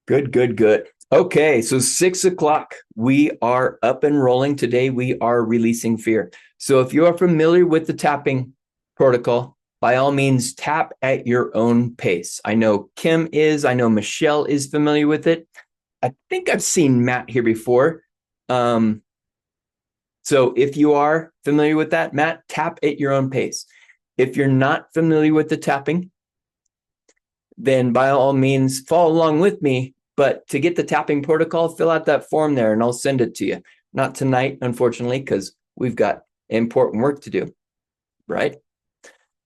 Good, good, good. Okay, so 6 o'clock, we are up and rolling. Today, we are releasing fear. So if you are familiar with the tapping protocol, by all means, tap at your own pace. I know Kim is, I know Michelle is familiar with it. I think I've seen Matt here before. Um, so if you are familiar with that, Matt, tap at your own pace. If you're not familiar with the tapping, then by all means, follow along with me. But to get the tapping protocol, fill out that form there and I'll send it to you. Not tonight, unfortunately, because we've got important work to do, right?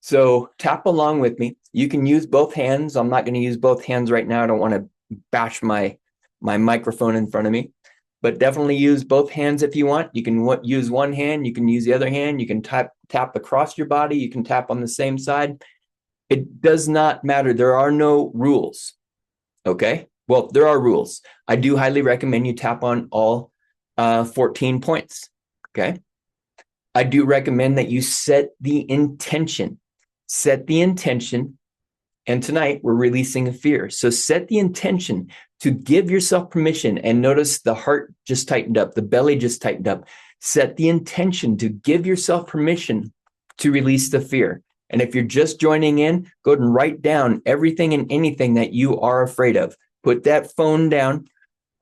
So tap along with me. You can use both hands. I'm not going to use both hands right now. I don't want to bash my microphone in front of me, but definitely use both hands if you want. You can use one hand. You can use the other hand. You can tap across your body. You can tap on the same side. It does not matter. There are no rules. Okay. Well, there are rules. I do highly recommend you tap on all 14 points. Okay. I do recommend that you set the intention. Set the intention. And tonight we're releasing a fear. So set the intention to give yourself permission. And notice the heart just tightened up. The belly just tightened up. Set the intention to give yourself permission to release the fear. And if you're just joining in, go ahead and write down everything and anything that you are afraid of. Put that phone down,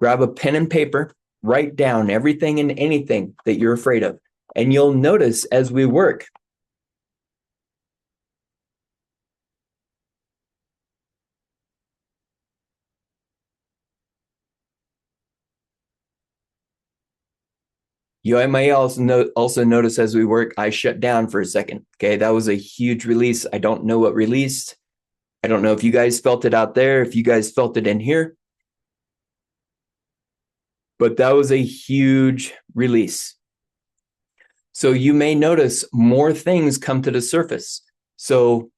grab a pen and paper, write down everything and anything that you're afraid of. And you'll notice as we work, you may also notice as we work, I shut down for a second. Okay, that was a huge release. I don't know what released. I don't know if you guys felt it out there, if you guys felt it in here, but that was a huge release. So you may notice more things come to the surface. So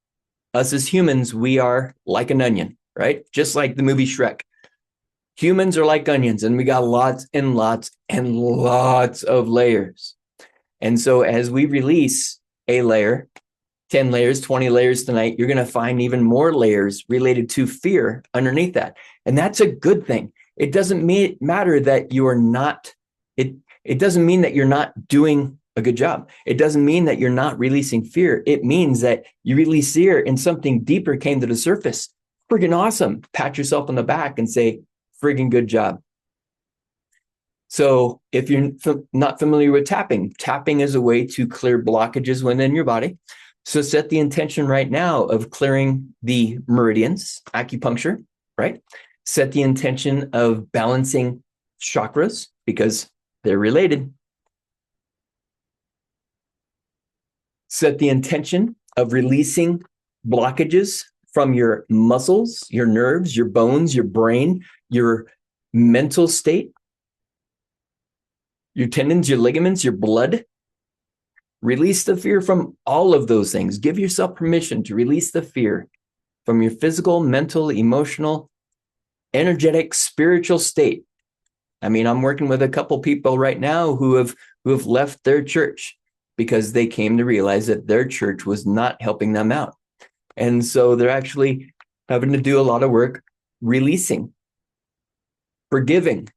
us as humans, we are like an onion, right? Just like the movie Shrek. Humans are like onions, and we got lots and lots and lots of layers. And so as we release a layer, 10 layers, 20 layers tonight, you're going to find even more layers related to fear underneath that. And that's a good thing. It doesn't matter that you are not, it doesn't mean that you're not doing a good job. It doesn't mean that you're not releasing fear. It means that you release fear and something deeper came to the surface. Friggin' awesome. Pat yourself on the back and say, friggin' good job. So if you're not familiar with tapping, tapping is a way to clear blockages within your body. So set the intention right now of clearing the meridians, acupuncture, right? Set the intention of balancing chakras because they're related. Set the intention of releasing blockages from your muscles, your nerves, your bones, your brain, your mental state, your tendons, your ligaments, your blood. Release the fear from all of those things. Give yourself permission to release the fear from your physical, mental, emotional, energetic, spiritual state. I mean, I'm working with a couple people right now who have left their church because they came to realize that their church was not helping them out. And so they're actually having to do a lot of work releasing, forgiving,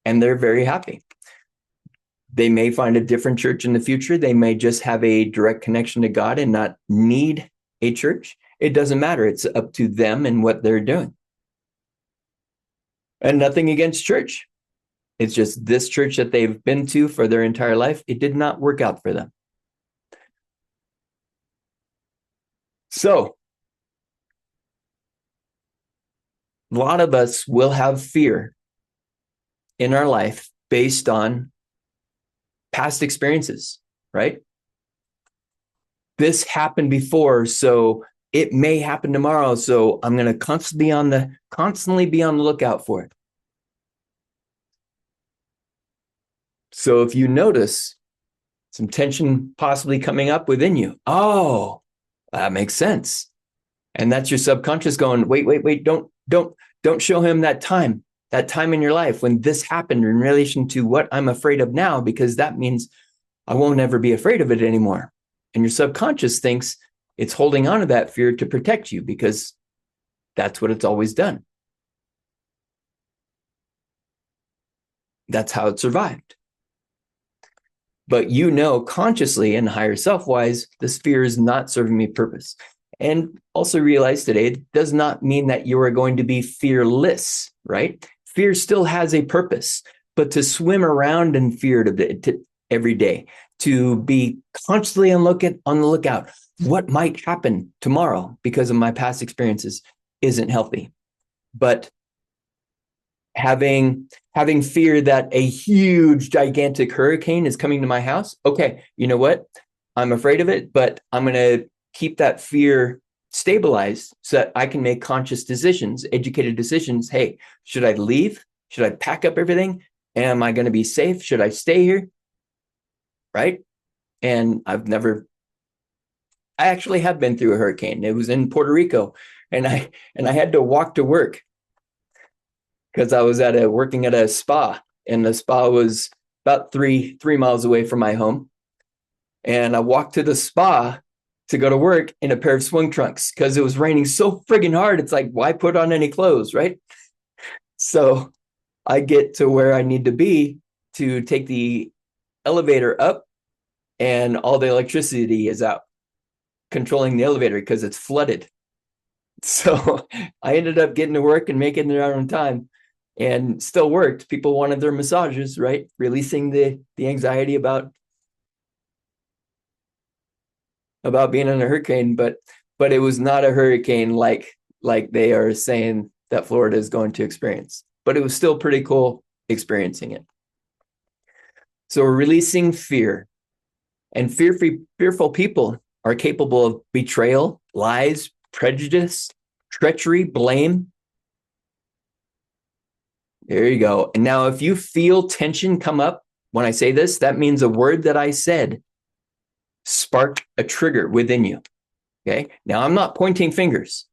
and they're very happy. They may find a different church in the future. They may just have a direct connection to God and not need a church. It doesn't matter. It's up to them and what they're doing. And nothing against church. It's just this church that they've been to for their entire life, it did not work out for them. So, a lot of us will have fear in our life based on past experiences, right? This happened before, so it may happen tomorrow. So I'm going to constantly be on the lookout for it. So if you notice some tension possibly coming up within you, oh, that makes sense. And that's your subconscious going, wait, don't show him that time in your life when this happened in relation to what I'm afraid of now, because that means I won't ever be afraid of it anymore. And your subconscious thinks it's holding on to that fear to protect you because that's what it's always done. That's how it survived. But consciously and higher self-wise, this fear is not serving me purpose. And also realize today, it does not mean that you are going to be fearless, right? Fear still has a purpose, but to swim around in fear every day, to be constantly on the lookout, what might happen tomorrow because of my past experiences isn't healthy. But having fear that a huge, gigantic hurricane is coming to my house. Okay, you know what? I'm afraid of it, but I'm going to keep that fear stabilized so that I can make conscious decisions, educated decisions. Hey, should I leave? Should I pack up everything? Am I going to be safe? Should I stay here? Right? And I actually have been through a hurricane. It was in Puerto Rico, and I had to walk to work because I was working at a spa, and the spa was about three miles away from my home. And I walked to the spa to go to work in a pair of swim trunks because it was raining so friggin' hard. It's like, why put on any clothes, right? So I get to where I need to be to take the elevator up, and all the electricity is out, controlling the elevator because it's flooded. So I ended up getting to work and making it out on time, and still worked. People wanted their massages, right? Releasing the anxiety about being in a hurricane, but it was not a hurricane like they are saying that Florida is going to experience. But it was still pretty cool experiencing it. So we're releasing fear, and fearful people are capable of betrayal, lies, prejudice, treachery, blame. There you go. And now if you feel tension come up when I say this, that means a word that I said sparked a trigger within you. Okay. Now I'm not pointing fingers,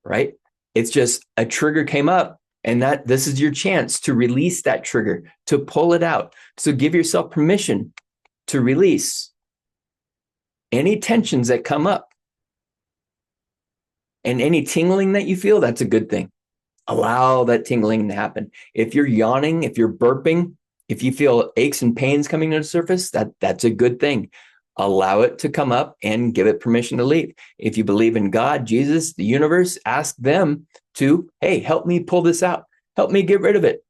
right? It's just a trigger came up, and this is your chance to release that trigger, to pull it out. So give yourself permission to release any tensions that come up, and any tingling that you feel. That's a good thing. Allow that tingling to happen. If you're yawning, if you're burping, if you feel aches and pains coming to the surface, that's a good thing. Allow it to come up and give it permission to leave. If you believe in God, Jesus, the universe, ask them to, hey, help me pull this out. Help me get rid of it.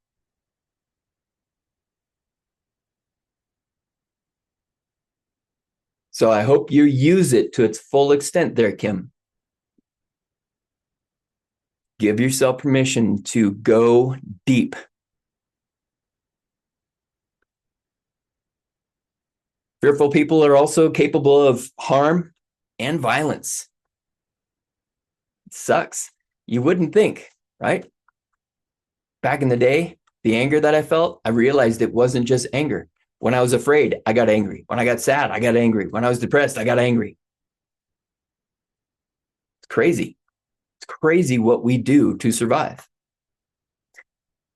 So I hope you use it to its full extent there, Kim. Give yourself permission to go deep. Fearful people are also capable of harm and violence. It sucks. You wouldn't think, right? Back in the day, the anger that I felt, I realized it wasn't just anger. When I was afraid, I got angry. When I got sad, I got angry. When I was depressed, I got angry. It's crazy. It's crazy what we do to survive.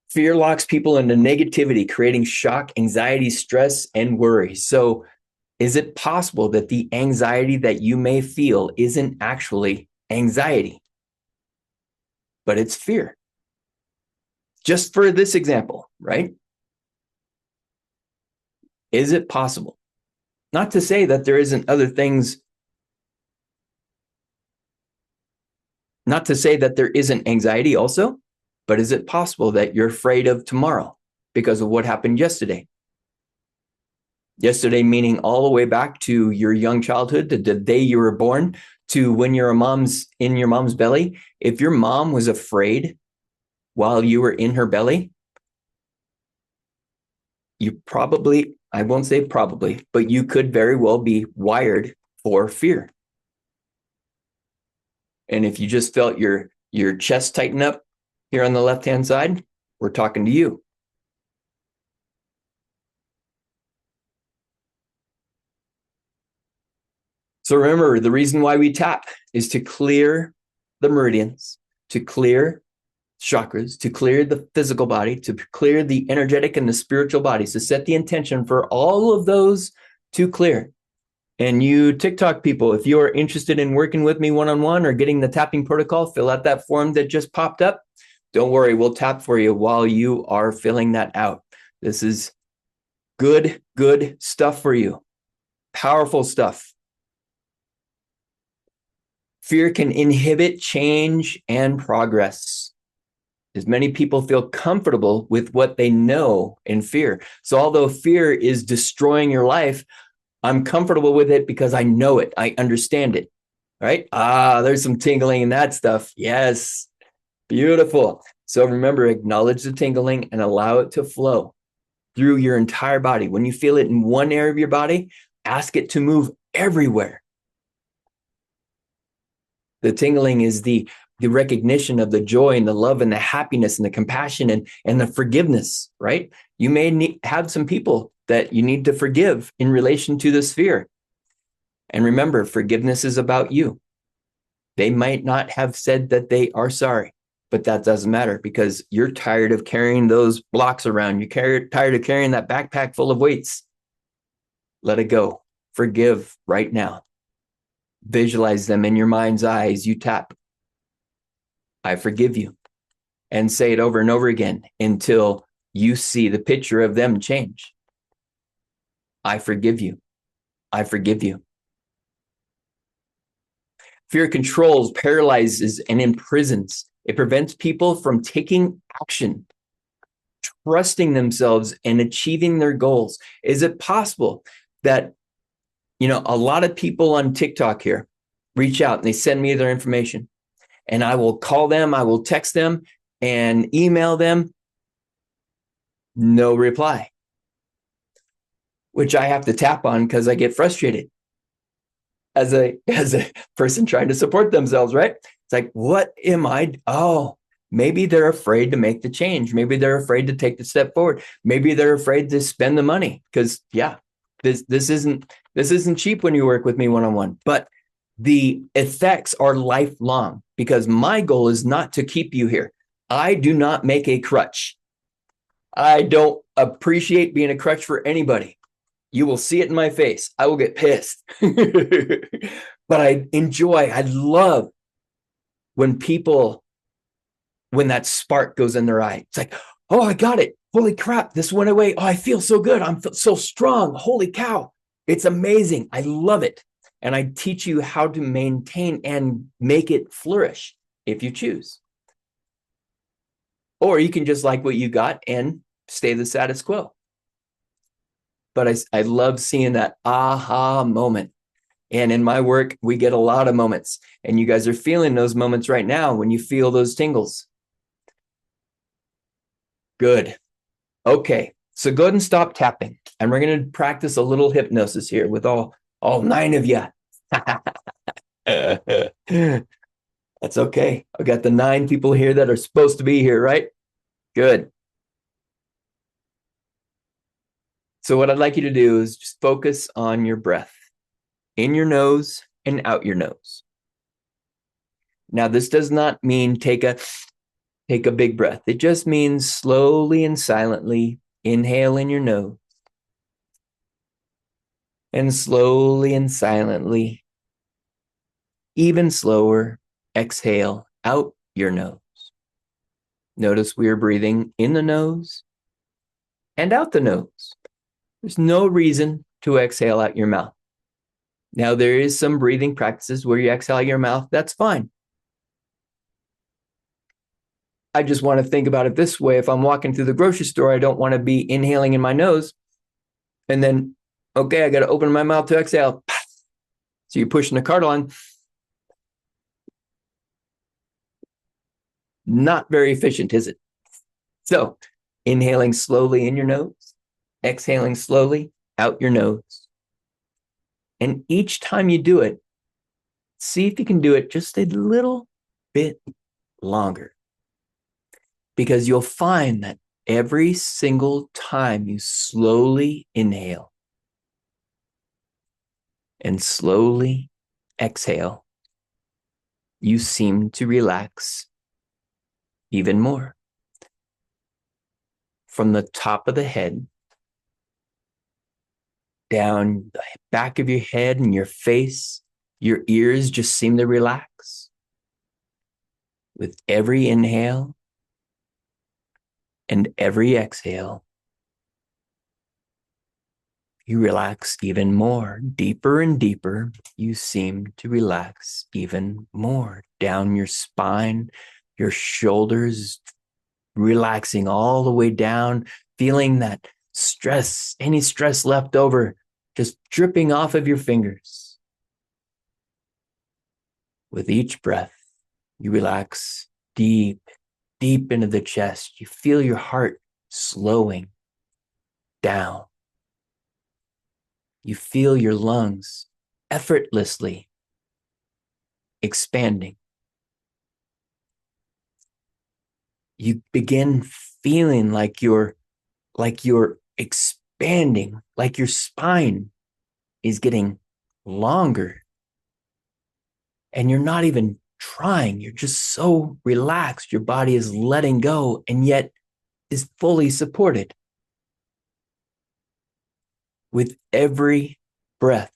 Fear locks people into negativity, creating shock, anxiety, stress, and worry. So is it possible that the anxiety that you may feel isn't actually anxiety, but it's fear? Just for this example, right? Is it possible? Not to say that there isn't other things, not to say that there isn't anxiety also, but is it possible that you're afraid of tomorrow because of what happened yesterday? Yesterday, meaning all the way back to your young childhood, to the day you were born, to when you're in your mom's belly. If your mom was afraid while you were in her belly, you probably, I won't say probably, but you could very well be wired for fear. And if you just felt your chest tighten up here on the left-hand side, we're talking to you. So remember, the reason why we tap is to clear the meridians, to clear chakras, to clear the physical body, to clear the energetic and the spiritual bodies, to set the intention for all of those to clear. And you TikTok people, if you are interested in working with me one-on-one or getting the tapping protocol, fill out that form that just popped up. Don't worry, we'll tap for you while you are filling that out. This is good stuff for you. Powerful stuff. Fear can inhibit change and progress, as many people feel comfortable with what they know in fear. So although fear is destroying your life, I'm comfortable with it because I know it. I understand it, right? There's some tingling in that stuff. Yes, beautiful. So remember, acknowledge the tingling and allow it to flow through your entire body. When you feel it in one area of your body, ask it to move everywhere. The tingling is the recognition of the joy and the love and the happiness and the compassion and the forgiveness, right? You may have some people that you need to forgive in relation to this fear. And remember, forgiveness is about you. They might not have said that they are sorry, but that doesn't matter because you're tired of carrying those blocks around. You're tired of carrying that backpack full of weights. Let it go. Forgive right now. Visualize them in your mind's eye as you tap. I forgive you. And say it over and over again until you see the picture of them change. I forgive you. I forgive you. Fear controls, paralyzes, and imprisons. It prevents people from taking action, trusting themselves, and achieving their goals. Is it possible that, a lot of people on TikTok here reach out and they send me their information and I will call them, I will text them and email them, no reply, which I have to tap on because I get frustrated as a person trying to support themselves, right? It's like, what am I? Oh, maybe they're afraid to make the change. Maybe they're afraid to take the step forward. Maybe they're afraid to spend the money because this isn't cheap when you work with me one-on-one, but the effects are lifelong because my goal is not to keep you here. I do not make a crutch. I don't appreciate being a crutch for anybody. You will see it in my face. I will get pissed. But I love when that spark goes in their eye. It's like, oh, I got it. Holy crap, this went away. Oh, I feel so good. I'm so strong. Holy cow. It's amazing. I love it. And I teach you how to maintain and make it flourish if you choose. Or you can just like what you got and stay the status quo. But I love seeing that aha moment. And in my work, we get a lot of moments. And you guys are feeling those moments right now when you feel those tingles. Good. Okay. So go ahead and stop tapping. And we're going to practice a little hypnosis here with all 9 of you. That's okay. I've got the 9 people here that are supposed to be here, right? Good. So what I'd like you to do is just focus on your breath in your nose and out your nose. Now, this does not mean take a big breath. It just means slowly and silently inhale in your nose and slowly and silently, even slower, exhale out your nose. Notice we are breathing in the nose and out the nose. There's no reason to exhale out your mouth. Now, there is some breathing practices where you exhale out your mouth. That's fine. I just want to think about it this way. If I'm walking through the grocery store, I don't want to be inhaling in my nose. And then, okay, I got to open my mouth to exhale. So you're pushing the cart on. Not very efficient, is it? So inhaling slowly in your nose, exhaling slowly out your nose. And each time you do it, see if you can do it just a little bit longer. Because you'll find that every single time you slowly inhale and slowly exhale, you seem to relax even more. From the top of the head down the back of your head and your face. Your ears just seem to relax with every inhale and every exhale. You relax even more, deeper and deeper. You seem to relax even more down your spine, your shoulders, relaxing all the way down, feeling that stress, any stress left over, just dripping off of your fingers. With each breath, you relax deep, deep into the chest. You feel your heart slowing down. You feel your lungs effortlessly expanding. You begin feeling like you're expanding, like your spine is getting longer. And you're not even trying. You're just so relaxed. Your body is letting go and yet is fully supported. With every breath,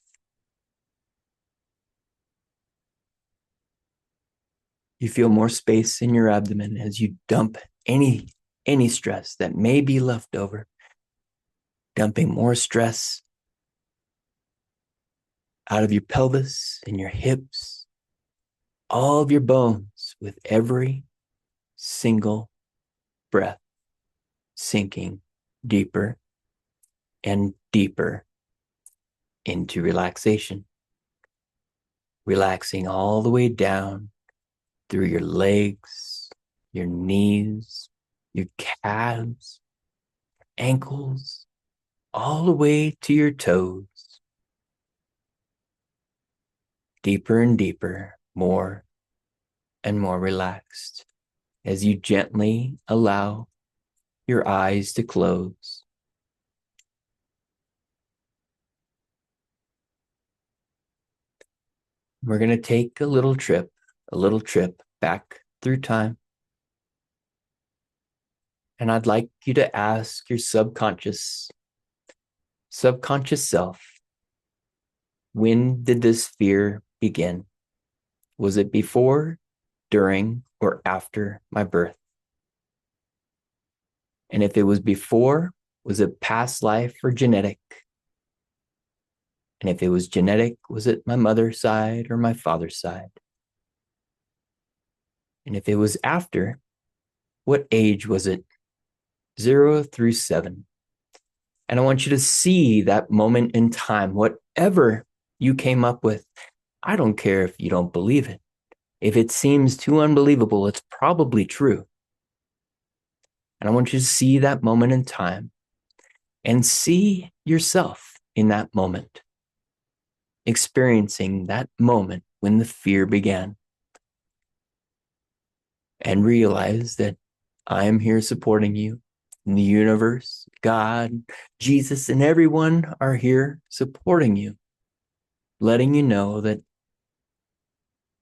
you feel more space in your abdomen as you dump any stress that may be left over, dumping more stress out of your pelvis and your hips, all of your bones with every single breath, sinking deeper and deeper into relaxation, relaxing all the way down through your legs, your knees, your calves, ankles, all the way to your toes. Deeper and deeper, more and more relaxed as you gently allow your eyes to close. We're going to take a little trip back through time. And I'd like you to ask your subconscious self, when did this fear begin? Was it before, during, or after my birth? And if it was before, was it past life or genetic? And if it was genetic, was it my mother's side or my father's side? And if it was after, what age was it? 0 through 7. And I want you to see that moment in time, whatever you came up with. I don't care if you don't believe it. If it seems too unbelievable, it's probably true. And I want you to see that moment in time and see yourself in that moment, experiencing that moment when the fear began. And realize that I am here supporting you. And the universe, God, Jesus, and everyone are here supporting you, letting you know that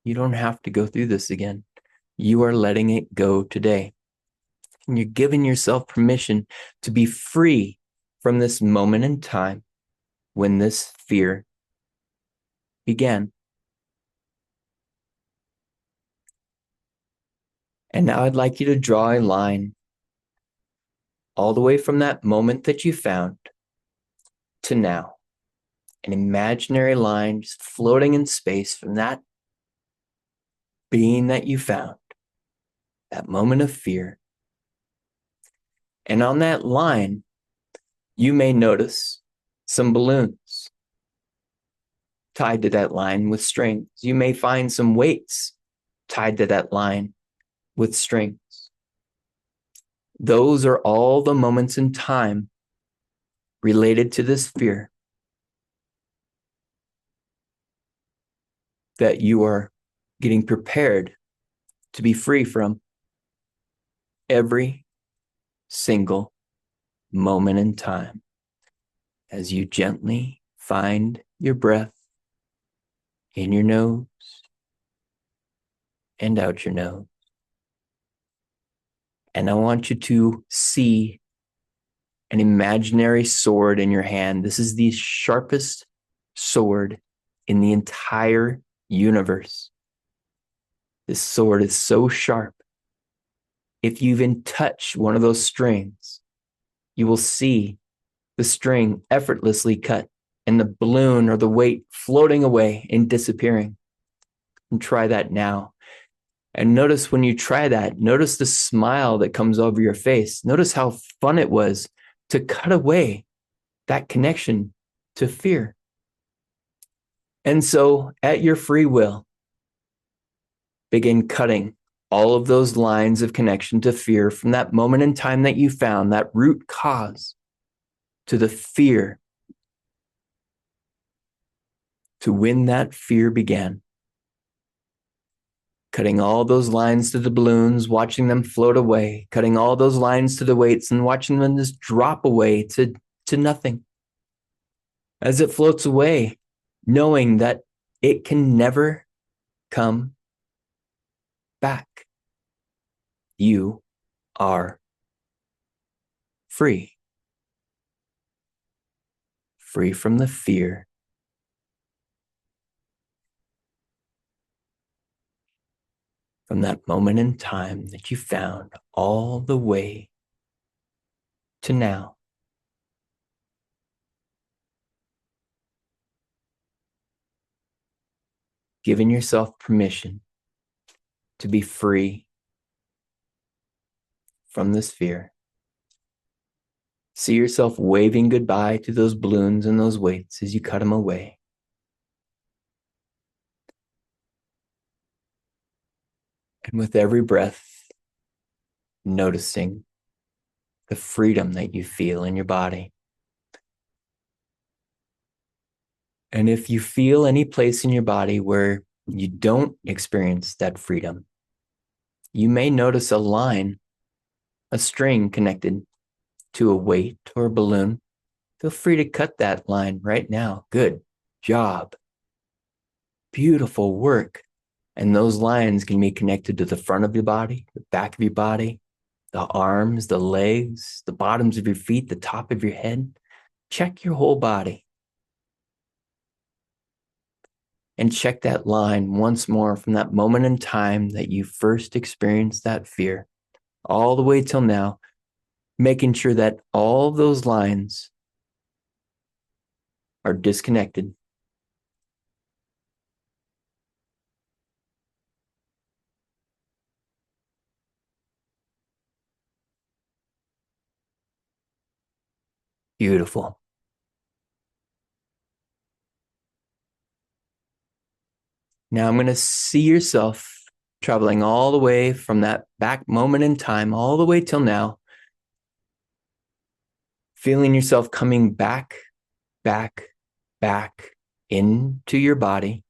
you don't have to go through this again. You are letting it go today. And you're giving yourself permission to be free from this moment in time when this fear began. And now I'd like you to draw a line all the way from that moment that you found to now. An imaginary line just floating in space from that being that you found, that moment of fear. And on that line, you may notice some balloons tied to that line with strings. You may find some weights tied to that line with strings. Those are all the moments in time related to this fear that you are getting prepared to be free from every single moment in time as you gently find your breath in your nose and out your nose. And I want you to see an imaginary sword in your hand. This is the sharpest sword in the entire universe. This sword is so sharp. If you even touch one of those strings, you will see the string effortlessly cut and the balloon or the weight floating away and disappearing. And try that now. And notice when you try that, notice the smile that comes over your face. Notice how fun it was to cut away that connection to fear. And so at your free will, begin cutting all of those lines of connection to fear from that moment in time that you found, that root cause, to the fear, to when that fear began. Cutting all those lines to the balloons, watching them float away, cutting all those lines to the weights and watching them just drop away to nothing. As it floats away, knowing that it can never come back. You are free. Free from the fear. From that moment in time that you found all the way to now. Giving yourself permission to be free from this fear. See yourself waving goodbye to those balloons and those weights as you cut them away. And with every breath, noticing the freedom that you feel in your body. And if you feel any place in your body where you don't experience that freedom, you may notice a line, a string connected to a weight or a balloon. Feel free to cut that line right now. Good job. Beautiful work. And those lines can be connected to the front of your body, the back of your body, the arms, the legs, the bottoms of your feet, the top of your head. Check your whole body. And check that line once more from that moment in time that you first experienced that fear, all the way till now, making sure that all those lines are disconnected. Beautiful. Now I'm going to see yourself traveling all the way from that back moment in time, all the way till now, feeling yourself coming back into your body,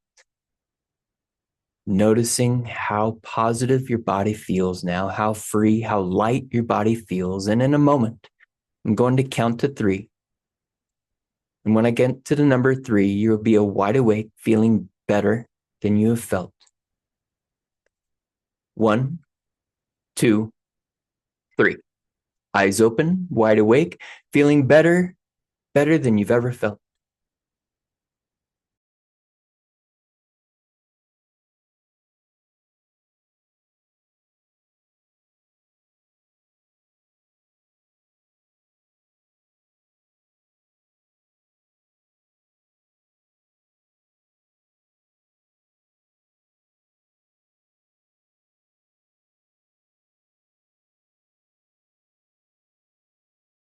noticing how positive your body feels now, how free, how light your body feels. And in a moment, I'm going to count to 3. And when I get to the number 3, you'll be wide awake, feeling better than you have felt. 1, 2, 3. Eyes open, wide awake, feeling better than you've ever felt.